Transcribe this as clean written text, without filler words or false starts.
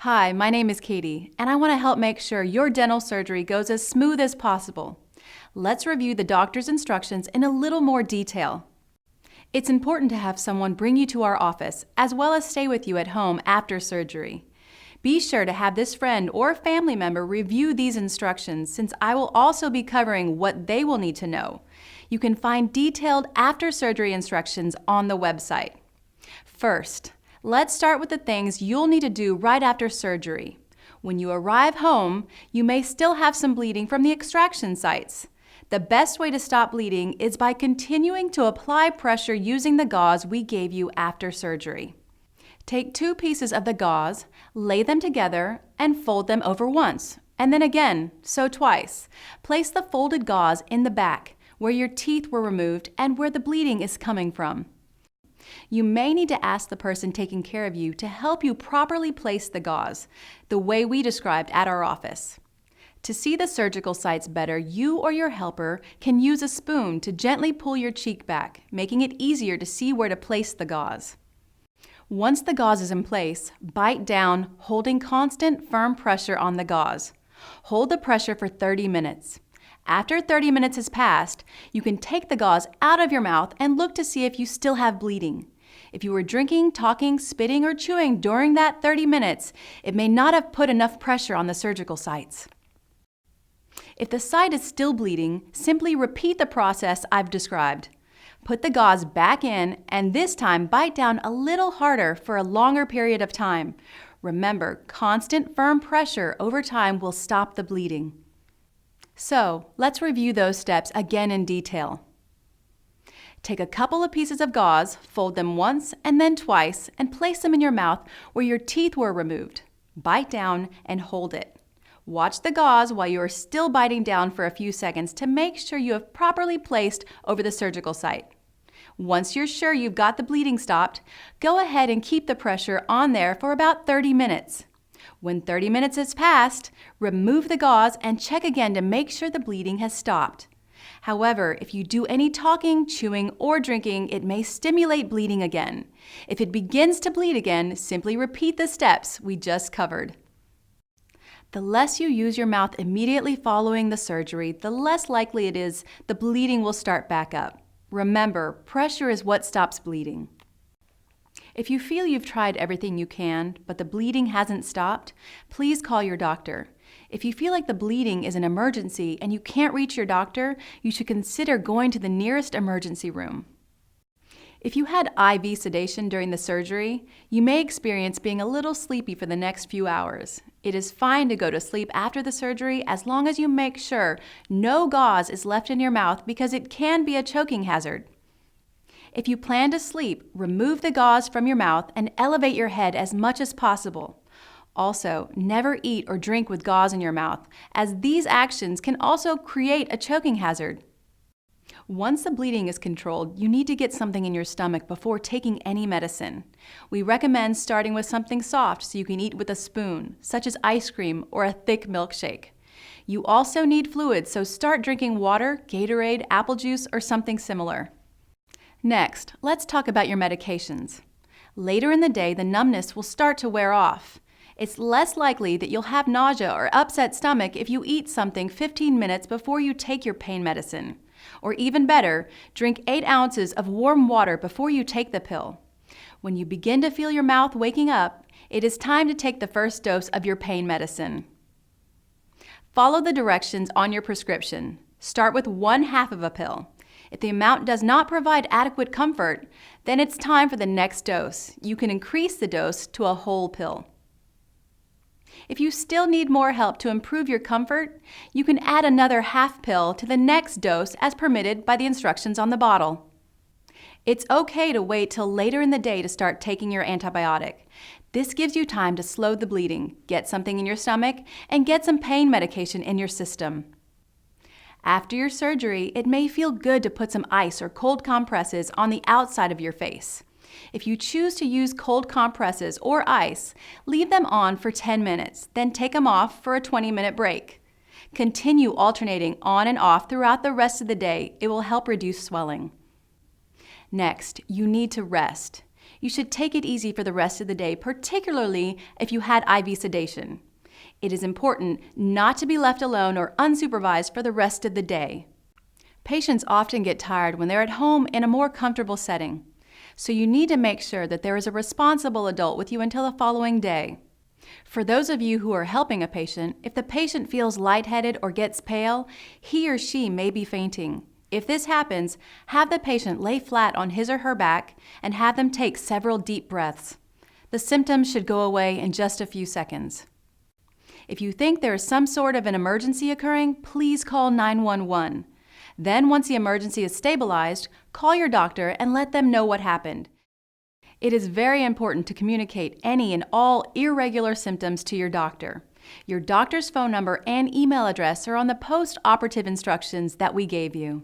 Hi, my name is Katie, and I want to help make sure your dental surgery goes as smooth as possible. Let's review the doctor's instructions in a little more detail. It's important to have someone bring you to our office, as well as stay with you at home after surgery. Be sure to have this friend or family member review these instructions, since I will also be covering what they will need to know. You can find detailed after-surgery instructions on the website. First, let's start with the things you'll need to do right after surgery. When you arrive home, you may still have some bleeding from the extraction sites. The best way to stop bleeding is by continuing to apply pressure using the gauze we gave you after surgery. Take 2 pieces of the gauze, lay them together, and fold them over once, and then again, so twice. Place the folded gauze in the back, where your teeth were removed and where the bleeding is coming from. You may need to ask the person taking care of you to help you properly place the gauze, the way we described at our office. To see the surgical sites better, you or your helper can use a spoon to gently pull your cheek back, making it easier to see where to place the gauze. Once the gauze is in place, bite down, holding constant, firm pressure on the gauze. Hold the pressure for 30 minutes. After 30 minutes has passed, you can take the gauze out of your mouth and look to see if you still have bleeding. If you were drinking, talking, spitting, or chewing during that 30 minutes, it may not have put enough pressure on the surgical sites. If the site is still bleeding, simply repeat the process I've described. Put the gauze back in, and this time bite down a little harder for a longer period of time. Remember, constant firm pressure over time will stop the bleeding. So, let's review those steps again in detail. Take a couple of pieces of gauze, fold them once and then twice, and place them in your mouth where your teeth were removed. Bite down and hold it. Watch the gauze while you are still biting down for a few seconds to make sure you have properly placed over the surgical site. Once you're sure you've got the bleeding stopped, go ahead and keep the pressure on there for about 30 minutes. When 30 minutes has passed, remove the gauze and check again to make sure the bleeding has stopped. However, if you do any talking, chewing, or drinking, it may stimulate bleeding again. If it begins to bleed again, simply repeat the steps we just covered. The less you use your mouth immediately following the surgery, the less likely it is the bleeding will start back up. Remember, pressure is what stops bleeding. If you feel you've tried everything you can, but the bleeding hasn't stopped, please call your doctor. If you feel like the bleeding is an emergency and you can't reach your doctor, you should consider going to the nearest emergency room. If you had IV sedation during the surgery, you may experience being a little sleepy for the next few hours. It is fine to go to sleep after the surgery as long as you make sure no gauze is left in your mouth, because it can be a choking hazard. If you plan to sleep, remove the gauze from your mouth and elevate your head as much as possible. Also, never eat or drink with gauze in your mouth, as these actions can also create a choking hazard. Once the bleeding is controlled, you need to get something in your stomach before taking any medicine. We recommend starting with something soft so you can eat with a spoon, such as ice cream or a thick milkshake. You also need fluids, so start drinking water, Gatorade, apple juice, or something similar. Next, let's talk about your medications. Later in the day, the numbness will start to wear off. It's less likely that you'll have nausea or upset stomach if you eat something 15 minutes before you take your pain medicine. Or even better, drink 8 ounces of warm water before you take the pill. When you begin to feel your mouth waking up, it is time to take the first dose of your pain medicine. Follow the directions on your prescription. Start with 1/2 of a pill. If the amount does not provide adequate comfort, then it's time for the next dose. You can increase the dose to a whole pill. If you still need more help to improve your comfort, you can add another 1/2 pill to the next dose as permitted by the instructions on the bottle. It's okay to wait till later in the day to start taking your antibiotic. This gives you time to slow the bleeding, get something in your stomach, and get some pain medication in your system. After your surgery, it may feel good to put some ice or cold compresses on the outside of your face. If you choose to use cold compresses or ice, leave them on for 10 minutes, then take them off for a 20-minute break. Continue alternating on and off throughout the rest of the day. It will help reduce swelling. Next, you need to rest. You should take it easy for the rest of the day, particularly if you had IV sedation. It is important not to be left alone or unsupervised for the rest of the day. Patients often get tired when they're at home in a more comfortable setting, so you need to make sure that there is a responsible adult with you until the following day. For those of you who are helping a patient, if the patient feels lightheaded or gets pale, he or she may be fainting. If this happens, have the patient lay flat on his or her back and have them take several deep breaths. The symptoms should go away in just a few seconds. If you think there is some sort of an emergency occurring, please call 911. Then, once the emergency is stabilized, call your doctor and let them know what happened. It is very important to communicate any and all irregular symptoms to your doctor. Your doctor's phone number and email address are on the post-operative instructions that we gave you.